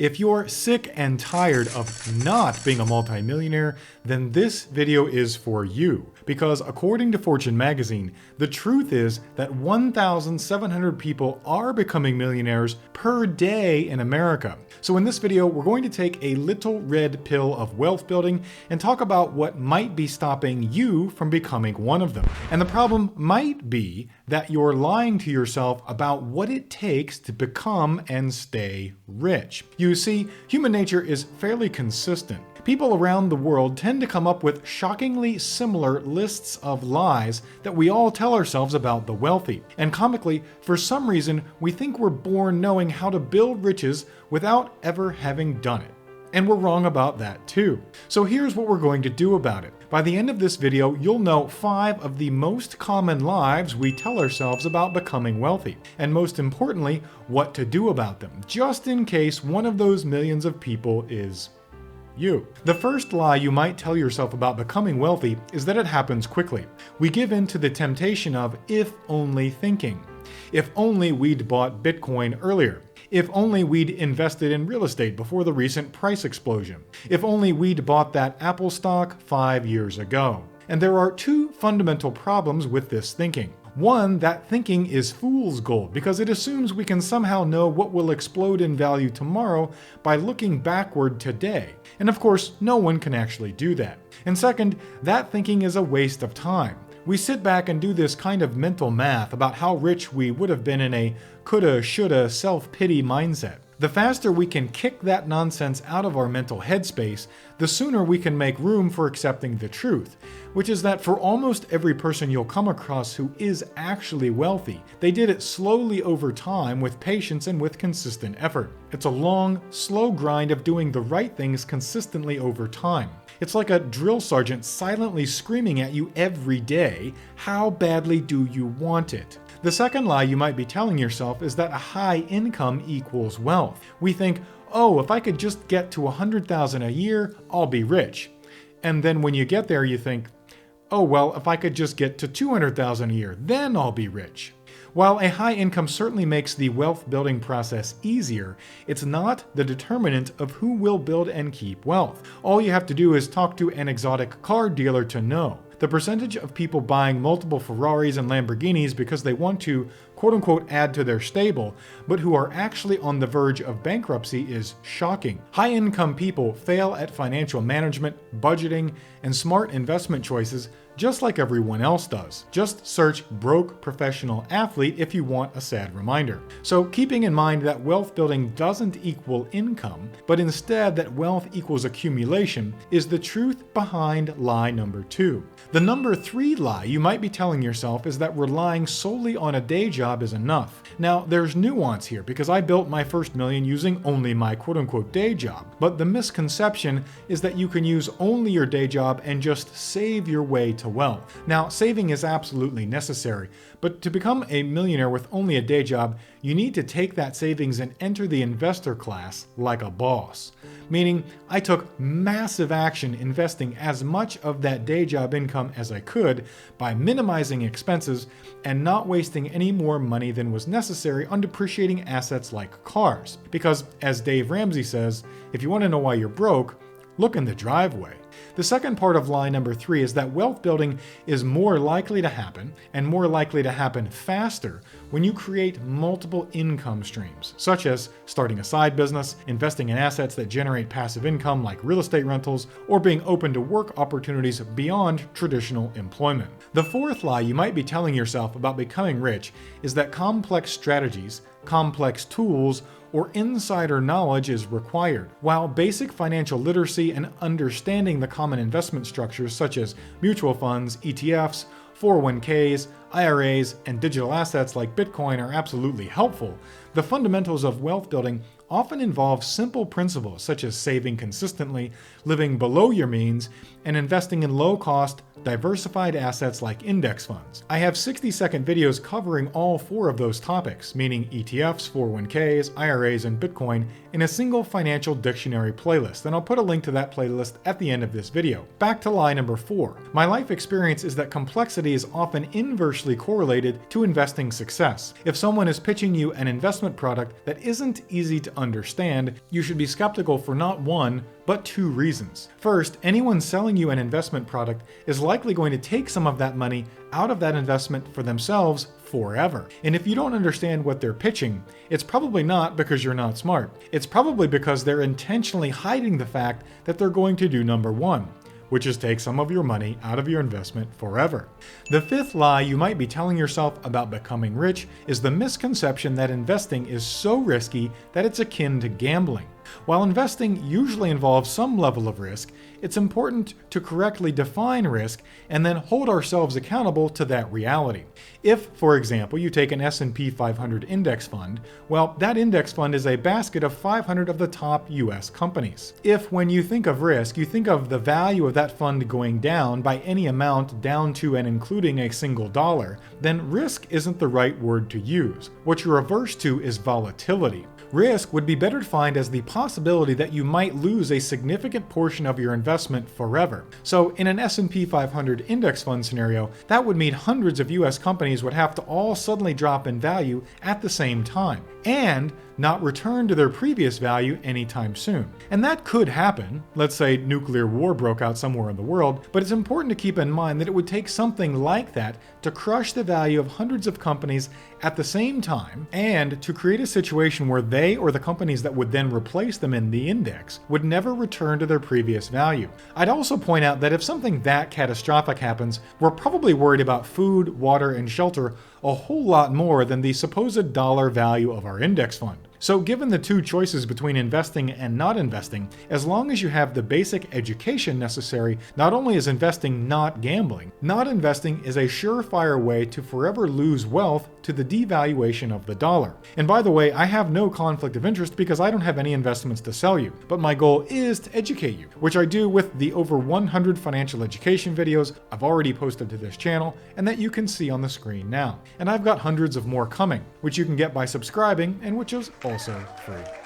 If you're sick and tired of not being a multimillionaire, then this video is for you. Because according to Fortune magazine, the truth is that 1,700 people are becoming millionaires per day in America. So in this video, we're going to take a little red pill of wealth building and talk about what might be stopping you from becoming one of them. And the problem might be that you're lying to yourself about what it takes to become and stay rich. You see, human nature is fairly consistent. People around the world tend to come up with shockingly similar lists of lies that we all tell ourselves about the wealthy. And comically, for some reason, we think we're born knowing how to build riches without ever having done it. And we're wrong about that too. So here's what we're going to do about it. By the end of this video, you'll know 5 of the most common lies we tell ourselves about becoming wealthy. And most importantly, what to do about them, just in case one of those millions of people is you. The first lie you might tell yourself about becoming wealthy is that it happens quickly. We give in to the temptation of if only thinking. If only we'd bought Bitcoin earlier. If only we'd invested in real estate before the recent price explosion. If only we'd bought that Apple stock 5 years ago. And there are 2 fundamental problems with this thinking. One, that thinking is fool's gold because it assumes we can somehow know what will explode in value tomorrow by looking backward today. And of course, no one can actually do that. And second, that thinking is a waste of time. We sit back and do this kind of mental math about how rich we would have been in a coulda, shoulda, self-pity mindset. The faster we can kick that nonsense out of our mental headspace, the sooner we can make room for accepting the truth, which is that for almost every person you'll come across who is actually wealthy, they did it slowly over time with patience and with consistent effort. It's a long, slow grind of doing the right things consistently over time. It's like a drill sergeant silently screaming at you every day, how badly do you want it? The second lie you might be telling yourself is that a high income equals wealth. We think, oh, if I could just get to $100,000 a year, I'll be rich. And then when you get there, you think, oh, well, if I could just get to $200,000 a year, then I'll be rich. While a high income certainly makes the wealth building process easier, it's not the determinant of who will build and keep wealth. All you have to do is talk to an exotic car dealer to know. The percentage of people buying multiple Ferraris and Lamborghinis because they want to, quote unquote, add to their stable, but who are actually on the verge of bankruptcy is shocking. High income people fail at financial management, budgeting, and smart investment choices just like everyone else does. Just search broke professional athlete if you want a sad reminder. So keeping in mind that wealth building doesn't equal income, but instead that wealth equals accumulation is the truth behind lie number 2. The number 3 lie you might be telling yourself is that relying solely on a day job is enough. Now, there's nuance here because I built my first million using only my quote unquote day job. But the misconception is that you can use only your day job and just save your way to wealth. Now, saving is absolutely necessary, but to become a millionaire with only a day job, you need to take that savings and enter the investor class like a boss. Meaning, I took massive action investing as much of that day job income as I could by minimizing expenses and not wasting any more money than was necessary on depreciating assets like cars. Because, as Dave Ramsey says, if you want to know why you're broke, look in the driveway. The second part of lie number 3 is that wealth building is more likely to happen and more likely to happen faster when you create multiple income streams, such as starting a side business, investing in assets that generate passive income like real estate rentals, or being open to work opportunities beyond traditional employment. The fourth lie you might be telling yourself about becoming rich is that complex strategies, complex tools, or insider knowledge is required. While basic financial literacy and understanding the common investment structures such as mutual funds, ETFs, 401ks, IRAs, and digital assets like Bitcoin are absolutely helpful, the fundamentals of wealth building often involve simple principles such as saving consistently, living below your means, and investing in low-cost, diversified assets like index funds. I have 60-second videos covering all 4 of those topics, meaning ETFs, 401ks, IRAs, and Bitcoin, in a single financial dictionary playlist, and I'll put a link to that playlist at the end of this video. Back to lie number 4. My life experience is that complexity is often inversely correlated to investing success. If someone is pitching you an investment product that isn't easy to understand, you should be skeptical for not one, but two reasons. First, anyone selling you an investment product is likely going to take some of that money out of that investment for themselves forever. And if you don't understand what they're pitching, it's probably not because you're not smart. It's probably because they're intentionally hiding the fact that they're going to do number one, which is take some of your money out of your investment forever. The fifth lie you might be telling yourself about becoming rich is the misconception that investing is so risky that it's akin to gambling. While investing usually involves some level of risk, it's important to correctly define risk and then hold ourselves accountable to that reality. If, for example, you take an S&P 500 index fund, well, that index fund is a basket of 500 of the top US companies. If, when you think of risk, you think of the value of that fund going down by any amount down to and including a single dollar, then risk isn't the right word to use. What you're averse to is volatility. Risk would be better defined as the possibility that you might lose a significant portion of your investment forever. So in an S&P 500 index fund scenario, that would mean hundreds of US companies would have to all suddenly drop in value at the same time, and not return to their previous value anytime soon. And that could happen. Let's say nuclear war broke out somewhere in the world, but it's important to keep in mind that it would take something like that to crush the value of hundreds of companies at the same time, and to create a situation where they or the companies that would then replace them in the index would never return to their previous value. I'd also point out that if something that catastrophic happens, we're probably worried about food, water, and shelter a whole lot more than the supposed dollar value of our index fund. So given the two choices between investing and not investing, as long as you have the basic education necessary, not only is investing not gambling, not investing is a surefire way to forever lose wealth to the devaluation of the dollar. And by the way, I have no conflict of interest because I don't have any investments to sell you, but my goal is to educate you, which I do with the over 100 financial education videos I've already posted to this channel and that you can see on the screen now. And I've got hundreds of more coming, which you can get by subscribing and which is also free.